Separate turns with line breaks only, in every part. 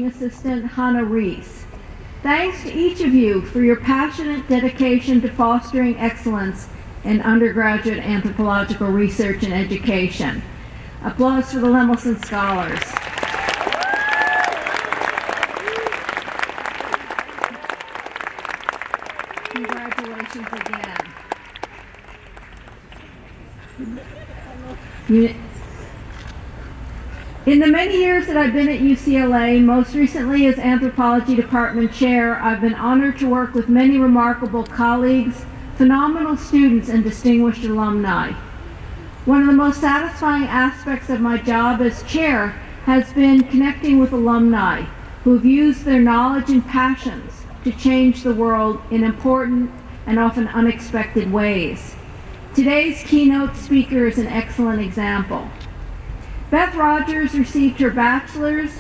Assistant Hannah Reese. Thanks to each of you for your passionate dedication to fostering excellence in undergraduate anthropological research and education. Applause for the Lemelson Scholars. Congratulations again. In the many years that I've been at UCLA, most recently as Anthropology Department Chair, I've been honored to work with many remarkable colleagues, phenomenal students, and distinguished alumni. One of the most satisfying aspects of my job as Chair has been connecting with alumni who have used their knowledge and passions to change the world in important and often unexpected ways. Today's keynote speaker is an excellent example. Beth Rogers received her bachelor's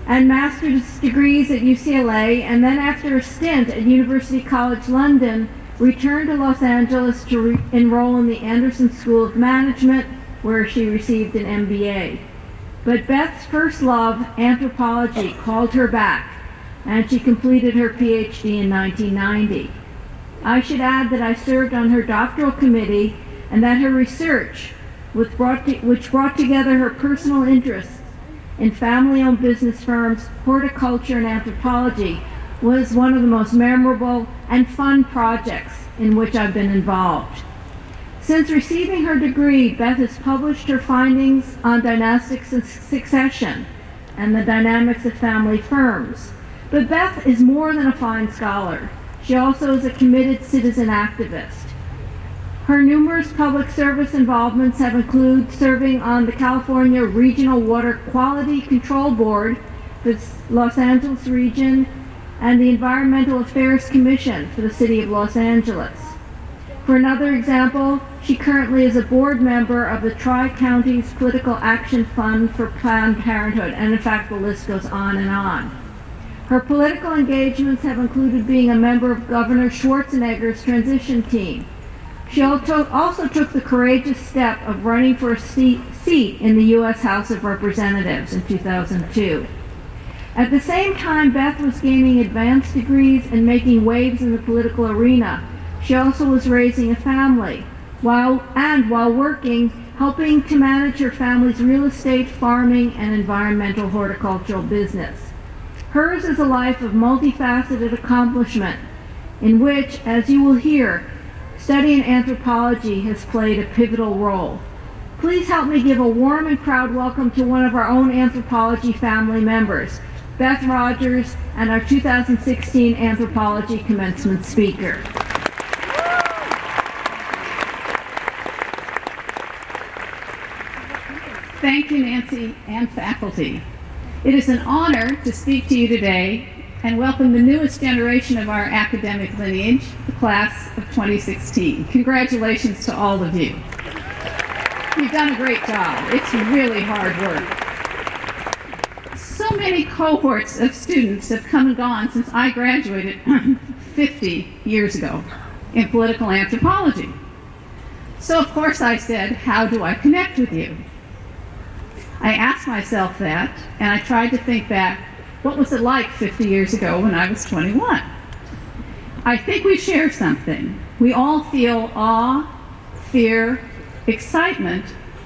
and master's degrees at UCLA, and then after a stint at University College London, returned to Los Angeles to enroll in the Anderson School of Management, where she received an MBA. But Beth's first love, anthropology, called her back, and she completed her PhD in 1990. I should add that I served on her doctoral committee, and that her research, which brought together her personal interests in family-owned business firms, horticulture, and anthropology, was one of the most memorable and fun projects in which I've been involved. Since receiving her degree, Beth has published her findings on dynastic succession and the dynamics of family firms. But Beth is more than a fine scholar. She also is a committed citizen activist. Her numerous public service involvements have included serving on the California Regional Water Quality Control Board, the Los Angeles region, and the Environmental Affairs Commission for the City of Los Angeles. For another example, she currently is a board member of the Tri-Counties Political Action Fund for Planned Parenthood, and in fact the list goes on and on. Her political engagements have included being a member of Governor Schwarzenegger's transition team. She also took the courageous step of running for a seat in the U.S. House of Representatives in 2002. At the same time Beth was gaining advanced degrees and making waves in the political arena, she also was raising a family, while working, helping to manage her family's real estate, farming, and environmental horticultural business. Hers is a life of multifaceted accomplishment, in which, as you will hear, studying anthropology has played a pivotal role. Please help me give a warm and proud welcome to one of our own anthropology family members, Beth Rogers, and our 2016 anthropology commencement speaker.
Thank you, Nancy, and faculty. It is an honor to speak to you today and welcome the newest generation of our academic lineage, the class of 2016. Congratulations to all of you. You've done a great job. It's really hard work. So many cohorts of students have come and gone since I graduated 50 years ago in political anthropology. So of course I said, how do I connect with you? I asked myself that, and I tried to think back, what was it like 50 years ago when I was 21? I think we share something. We all feel awe, fear, excitement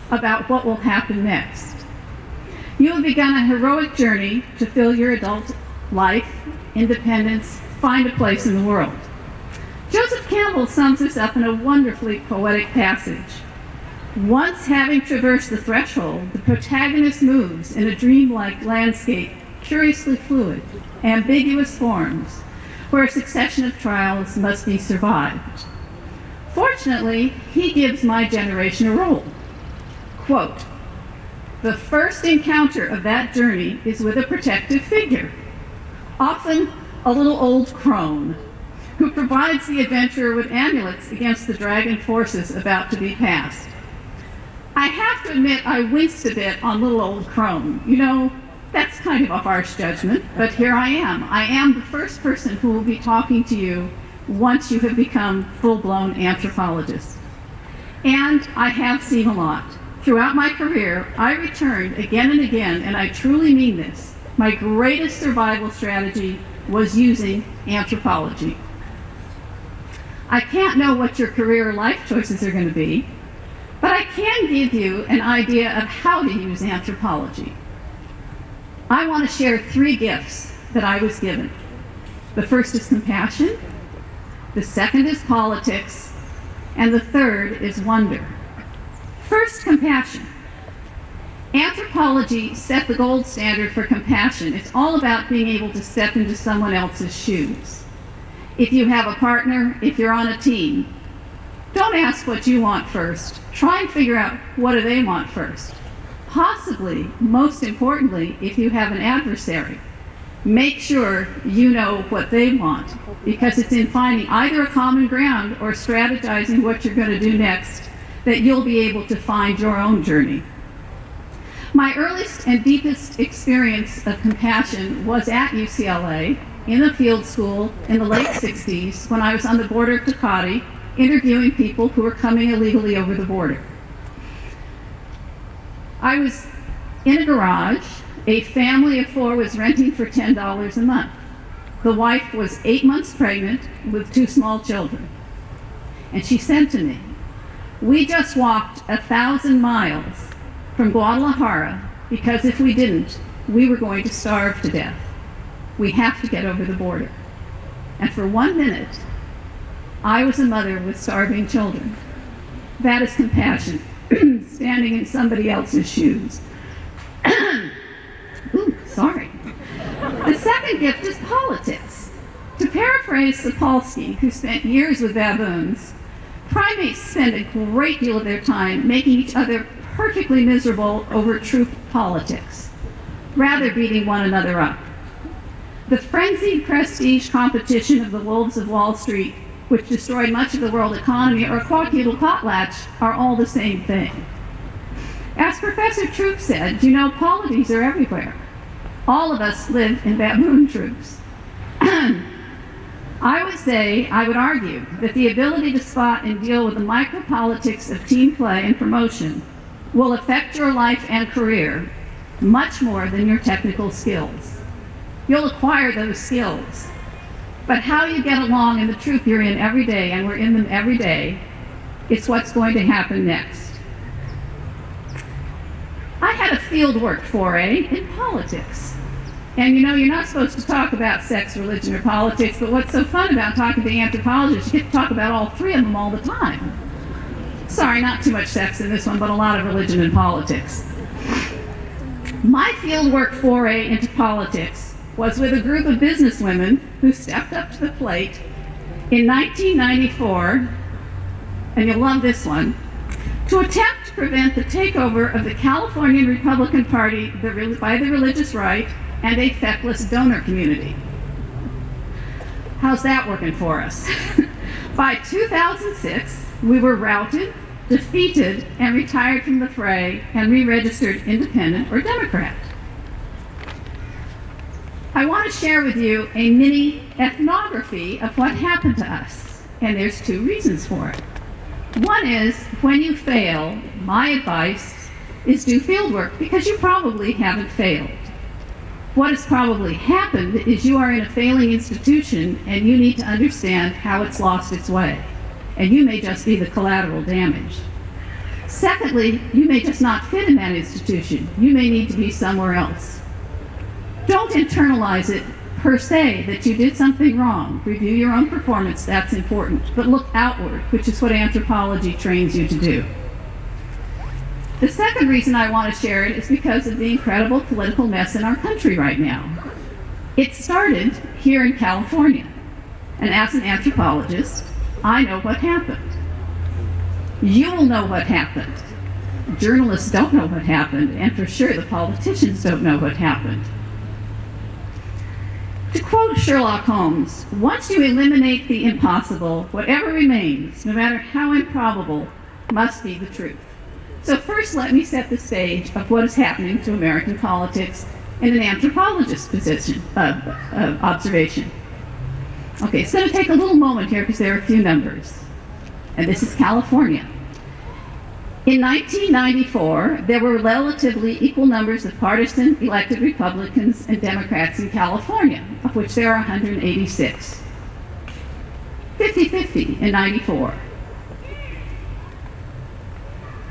about what will happen next. You have begun a heroic journey to fill your adult life, independence, find a place in the world. Joseph Campbell sums this up in a wonderfully poetic passage. Once having traversed the threshold, the protagonist moves in a dreamlike landscape, curiously fluid, ambiguous forms, where a succession of trials must be survived. Fortunately, he gives my generation a role. Quote, the first encounter of that journey is with a protective figure, often a little old crone, who provides the adventurer with amulets against the dragon forces about to be passed. I have to admit I winced a bit on little old crone. You know, that's kind of a harsh judgment, but here I am. I am the first person who will be talking to you once you have become full-blown anthropologists. And I have seen a lot. Throughout my career, I returned again and again, and I truly mean this, my greatest survival strategy was using anthropology. I can't know what your career or life choices are going to be, but I can give you an idea of how to use anthropology. I want to share 3 gifts that I was given. The first is compassion, the second is politics, and the third is wonder. First, compassion. Anthropology set the gold standard for compassion. It's all about being able to step into someone else's shoes. If you have a partner, if you're on a team, don't ask what you want first. Try and figure out what do they want first. Possibly, most importantly, if you have an adversary, make sure you know what they want, because it's in finding either a common ground or strategizing what you're going to do next that you'll be able to find your own journey. My earliest and deepest experience of compassion was at UCLA in the field school in the late 60s when I was on the border of Tecate interviewing people who were coming illegally over the border. I was in a garage. A family of 4 was renting for $10 a month. The wife was 8 months pregnant with 2 small children. And she said to me, "We just walked 1,000 miles from Guadalajara because if we didn't, we were going to starve to death. We have to get over the border." And for 1 minute, I was a mother with starving children. That is compassion, standing in somebody else's shoes. Ooh, sorry. The second gift is politics. To paraphrase Sapolsky, who spent years with baboons, primates spend a great deal of their time making each other perfectly miserable over truth politics, rather beating one another up. The frenzied prestige competition of the wolves of Wall Street, which destroyed much of the world economy, or Kwajalein potlatch, are all the same thing. As Professor Troop said, you know, polities are everywhere. All of us live in baboon troops. I would argue that the ability to spot and deal with the micropolitics of team play and promotion will affect your life and career much more than your technical skills. You'll acquire those skills, but how you get along in the troop you're in every day, and we're in them every day, it's what's going to happen next. I had a fieldwork foray in politics. And you know, you're not supposed to talk about sex, religion, or politics, but what's so fun about talking to anthropologists, you get to talk about all 3 of them all the time. Sorry, not too much sex in this one, but a lot of religion and politics. My fieldwork foray into politics was with a group of businesswomen who stepped up to the plate in 1994, and you'll love this one, to attempt to prevent the takeover of the Californian Republican Party by the religious right and a feckless donor community. How's that working for us? By 2006, we were routed, defeated, and retired from the fray and re-registered independent or Democrat. I want to share with you a mini ethnography of what happened to us, and there's 2 reasons for it. One is, when you fail, my advice is do fieldwork, because you probably haven't failed. What has probably happened is you are in a failing institution and you need to understand how it's lost its way. And you may just be the collateral damage. Secondly, you may just not fit in that institution. You may need to be somewhere else. Don't internalize it per se that you did something wrong. Review your own performance, that's important. But look outward, which is what anthropology trains you to do. The second reason I want to share it is because of the incredible political mess in our country right now. It started here in California, and as an anthropologist, I know what happened. You will know what happened. Journalists don't know what happened, and for sure the politicians don't know what happened. To quote Sherlock Holmes, once you eliminate the impossible, whatever remains, no matter how improbable, must be the truth. So first, let me set the stage of what is happening to American politics in an anthropologist's position of observation. Okay, it's going to take a little moment here because there are a few numbers. And this is California. In 1994, there were relatively equal numbers of partisan elected Republicans and Democrats in California, of which there are 186. 50-50 in 94.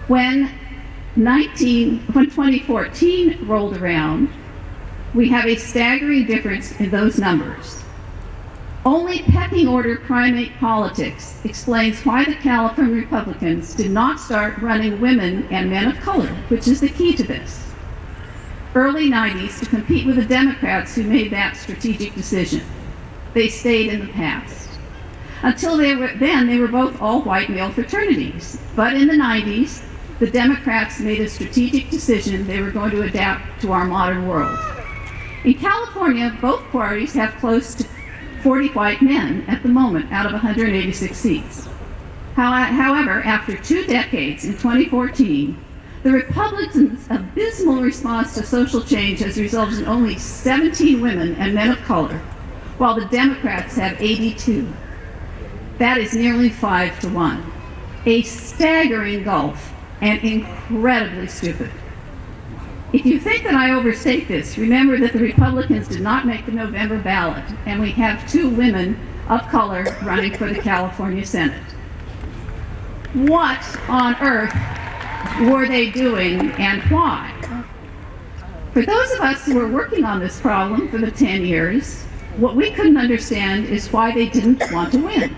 When 2014 rolled around, we have a staggering difference in those numbers. Only pecking order primate politics explains why the California Republicans did not start running women and men of color, which is the key to this. Early 90s to compete with the Democrats who made that strategic decision. They stayed in the past. Until they were both all white male fraternities. But in the 90s, the Democrats made a strategic decision they were going to adapt to our modern world. In California, both parties have close to 40 white men at the moment out of 186 seats. However, after 2 decades in 2014, the Republicans' abysmal response to social change has resulted in only 17 women and men of color, while the Democrats have 82. That is nearly 5-1. A staggering gulf and incredibly stupid. If you think that I overstate this, remember that the Republicans did not make the November ballot, and we have 2 women of color running for the California Senate. What on earth were they doing and why? For those of us who were working on this problem for the 10 years, what we couldn't understand is why they didn't want to win.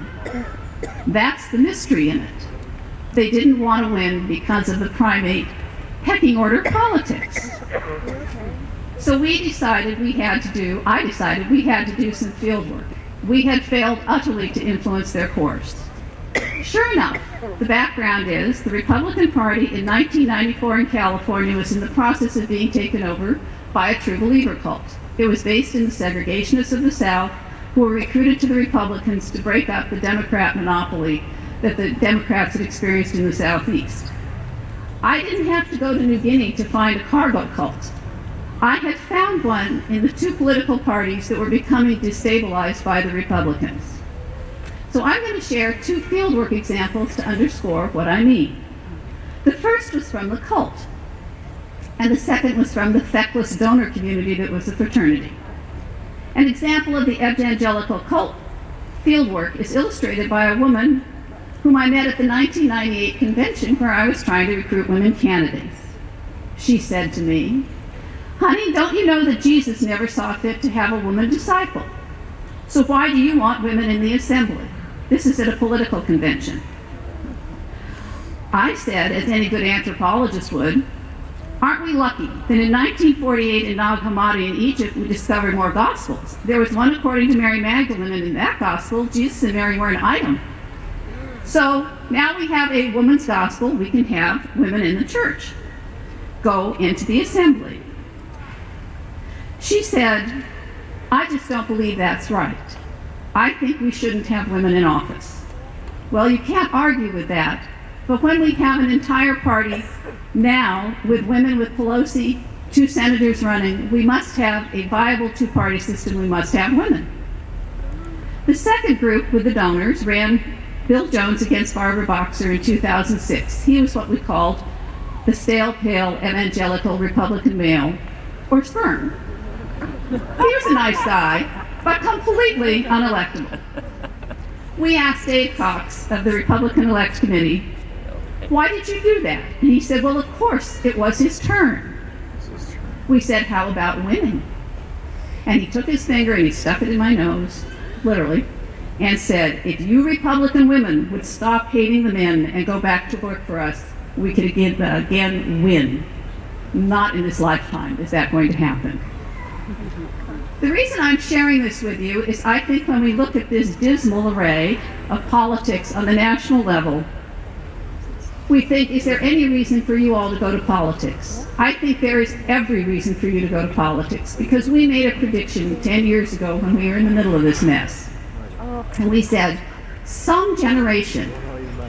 That's the mystery in it. They didn't want to win because of the primate pecking order politics. So I decided we had to do some field work. We had failed utterly to influence their course. Sure enough, the background is the Republican Party in 1994 in California was in the process of being taken over by a true believer cult. It was based in the segregationists of the South who were recruited to the Republicans to break up the Democrat monopoly that the Democrats had experienced in the Southeast. I didn't have to go to New Guinea to find a cargo cult. I had found one in the 2 political parties that were becoming destabilized by the Republicans. So I'm going to share 2 fieldwork examples to underscore what I mean. The first was from the cult, and the second was from the feckless donor community that was the fraternity. An example of the evangelical cult fieldwork is illustrated by a woman whom I met at the 1998 convention where I was trying to recruit women candidates. She said to me, "Honey, don't you know that Jesus never saw fit to have a woman disciple? So why do you want women in the assembly?" This is at a political convention. I said, as any good anthropologist would, "Aren't we lucky that in 1948 in Nag Hammadi in Egypt we discovered more gospels? There was one according to Mary Magdalene, and in that gospel, Jesus and Mary were an item. So now we have a woman's gospel, we can have women in the church. Go into the assembly." She said, "I just don't believe that's right. I think we shouldn't have women in office." Well, you can't argue with that, but when we have an entire party now with women with Pelosi, 2 senators running, we must have a viable 2-party system, we must have women. The second group with the donors ran Bill Jones against Barbara Boxer in 2006. He was what we called the stale, pale, evangelical Republican male, or sperm. He was a nice guy, but completely unelectable. We asked Dave Cox of the Republican Elect Committee, "Why did you do that?" And he said, "Well, of course, it was his turn." We said, "How about winning?" And he took his finger and he stuck it in my nose, literally, and said, "If you Republican women would stop hating the men and go back to work for us, we could again win. Not in this lifetime is that going to happen." The reason I'm sharing this with you is I think when we look at this dismal array of politics on the national level, we think, is there any reason for you all to go to politics? I think there is every reason for you to go to politics, because we made a prediction 10 years ago when we were in the middle of this mess. And we said, some generation,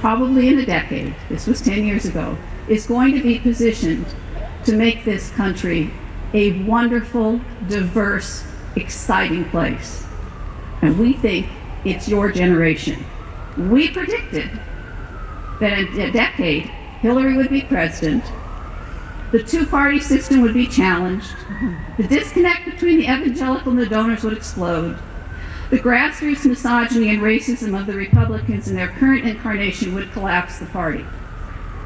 probably in a decade, this was 10 years ago, is going to be positioned to make this country a wonderful, diverse, exciting place. And we think it's your generation. We predicted that in a decade, Hillary would be president, the two-party system would be challenged, the disconnect between the evangelical and the donors would explode, the grassroots misogyny and racism of the Republicans in their current incarnation would collapse the party.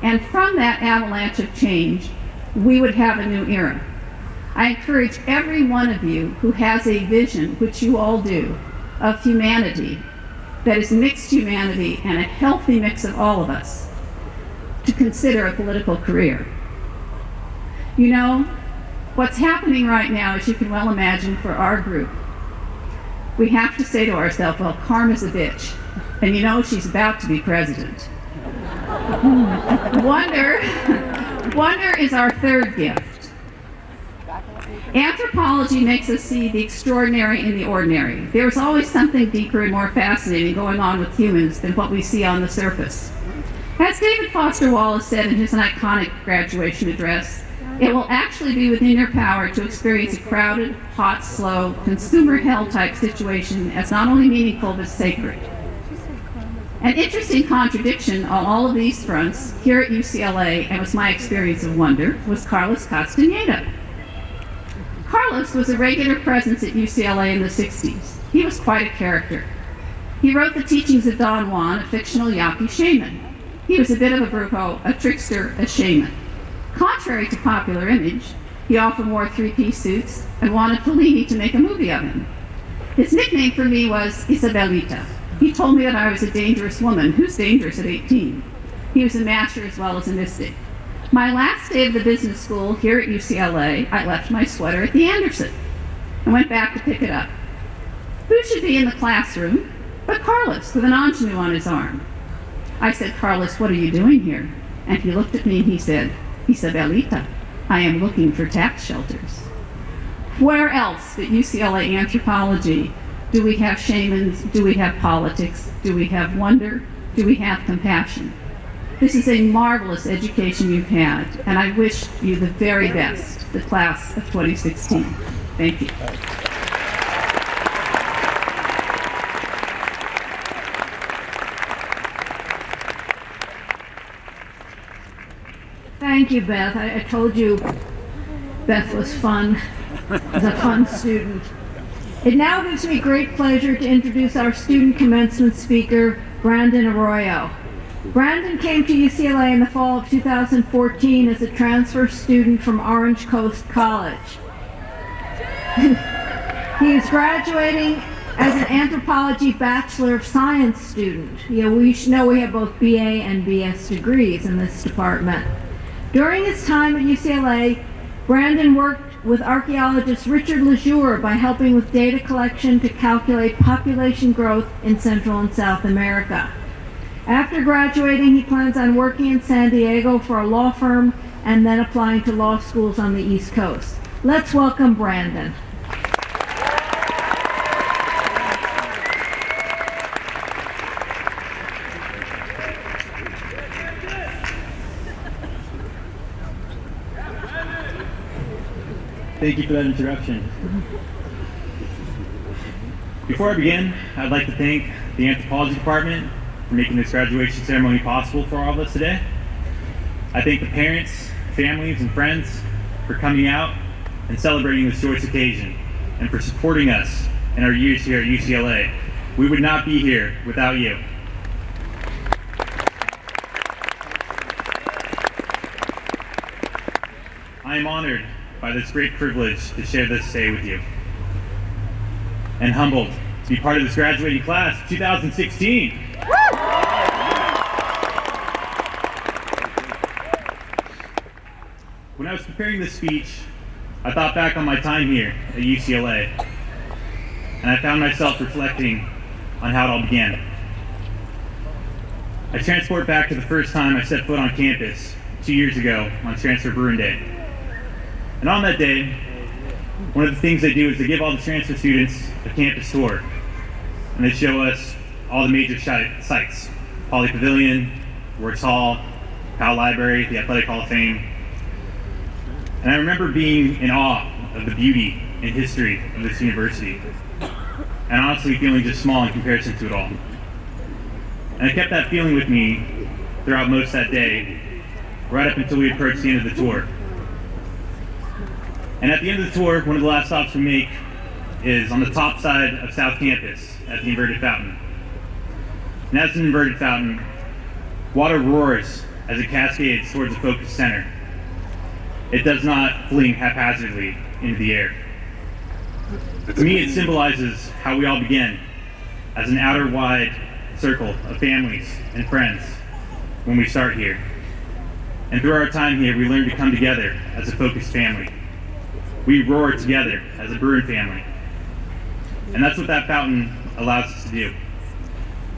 And from that avalanche of change, we would have a new era. I encourage every one of you who has a vision, which you all do, of humanity, that is mixed humanity and a healthy mix of all of us, to consider a political career. You know, what's happening right now, as you can well imagine, for our group, we have to say to ourselves, well, karma's a bitch, and you know she's about to be president. Wonder is our third gift. Anthropology makes us see the extraordinary in the ordinary. There's always something deeper and more fascinating going on with humans than what we see on the surface. As David Foster Wallace said in his iconic graduation address, it will actually be within your power to experience a crowded, hot, slow, consumer hell type situation as not only meaningful but sacred. An interesting contradiction on all of these fronts here at UCLA, and was my experience of wonder, was Carlos Castaneda. Carlos was a regular presence at UCLA in the 60s. He was quite a character. He wrote The Teachings of Don Juan, a fictional Yaqui shaman. He was a bit of a brujo, a trickster, a shaman. Contrary to popular image, he often wore three-piece suits and wanted Fellini to make a movie of him. His nickname for me was Isabelita. He told me that I was a dangerous woman. Who's dangerous at 18? He was a master as well as a mystic. My last day of the business school here at UCLA, I left my sweater at the Anderson and went back to pick it up. Who should be in the classroom but Carlos with an ingenue on his arm? I said, Carlos, what are you doing here? And he looked at me and he said, Isabelita, I am looking for tax shelters. Where else but UCLA anthropology do we have shamans, do we have politics, do we have wonder, do we have compassion? This is a marvelous education you've had, and I wish you the very best, the class of 2016. Thank you.
Thank you, Beth. I told you Beth was fun, was a fun student. It now gives me great pleasure to introduce our student commencement speaker, Brandon Arroyo. Brandon came to UCLA in the fall of 2014 as a transfer student from Orange Coast College. He is graduating as an anthropology Bachelor of Science student. You know, we have both BA and BS degrees in this department. During his time at UCLA, Brandon worked with archaeologist Richard Lejour by helping with data collection to calculate population growth in Central and South America. After graduating, he plans on working in San Diego for a law firm and then applying to law schools on the East Coast. Let's welcome Brandon.
Thank you for that introduction. Before I begin, I'd like to thank the Anthropology Department for making this graduation ceremony possible for all of us today. I thank the parents, families, and friends for coming out and celebrating this joyous occasion, and for supporting us in our years here at UCLA. We would not be here without you. I am honored by this great privilege to share this day with you, and humbled to be part of this graduating class of 2016. When I was preparing this speech, I thought back on my time here at UCLA, and I found myself reflecting on how it all began. I transport back to the first time I set foot on campus 2 years ago on Transfer Bruin Day. And on that day, one of the things they do is they give all the transfer students a campus tour. And they show us all the major sites: Poly Pavilion, Works Hall, Powell Library, the Athletic Hall of Fame. And I remember being in awe of the beauty and history of this university, and honestly feeling just small in comparison to it all. And I kept that feeling with me throughout most of that day, right up until we approach the end of the tour. And at the end of the tour, one of the last stops we make is on the top side of South Campus at the inverted fountain. And as an inverted fountain, water roars as it cascades towards the focus center. It does not fling haphazardly into the air. To me, it symbolizes how we all begin as an outer wide circle of families and friends when we start here. And through our time here, we learn to come together as a focused family. We roar together as a Bruin family. And that's what that fountain allows us to do,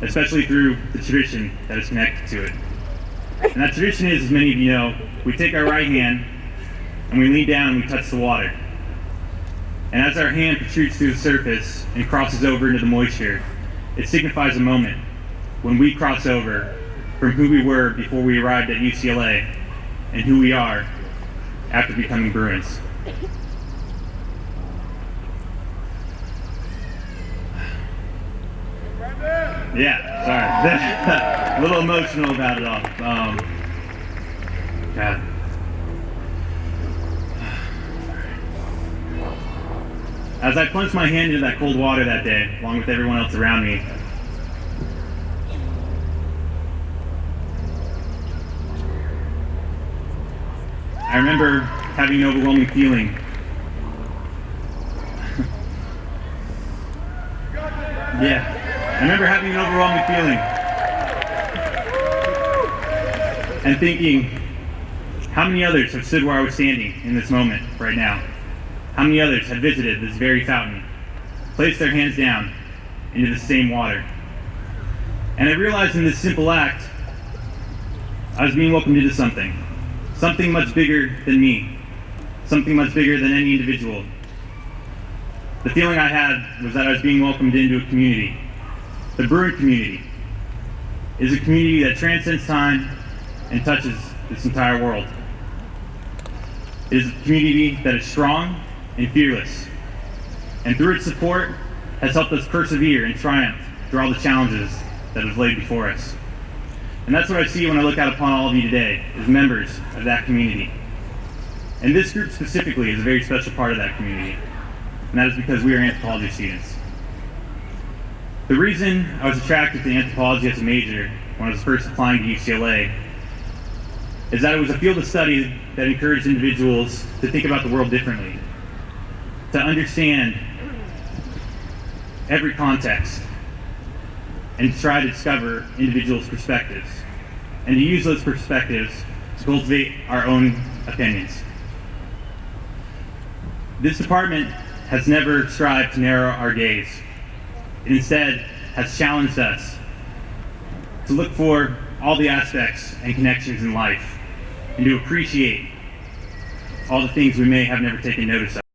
especially through the tradition that is connected to it. And that tradition is, as many of you know, we take our right hand and we lean down and we touch the water. And as our hand protrudes through the surface and crosses over into the moisture, it signifies a moment when we cross over from who we were before we arrived at UCLA and who we are after becoming Bruins. Yeah, sorry. A little emotional about it all. God. As I plunged my hand into that cold water that day, along with everyone else around me, I remember having an overwhelming feeling. Yeah. I remember having an overwhelming feeling and thinking, how many others have stood where I was standing in this moment right now? How many others have visited this very fountain, placed their hands down into the same water? And I realized in this simple act, I was being welcomed into something much bigger than me, something much bigger than any individual. The feeling I had was that I was being welcomed into a community. The Bruin community is a community that transcends time and touches this entire world. It is a community that is strong and fearless, and through its support has helped us persevere and triumph through all the challenges that have laid before us. And that's what I see when I look out upon all of you today, as members of that community. And this group specifically is a very special part of that community, and that is because we are anthropology students. The reason I was attracted to anthropology as a major when I was first applying to UCLA is that it was a field of study that encouraged individuals to think about the world differently, to understand every context, and to try to discover individuals' perspectives, and to use those perspectives to cultivate our own opinions. This department has never strived to narrow our gaze. It instead has challenged us to look for all the aspects and connections in life and to appreciate all the things we may have never taken notice of.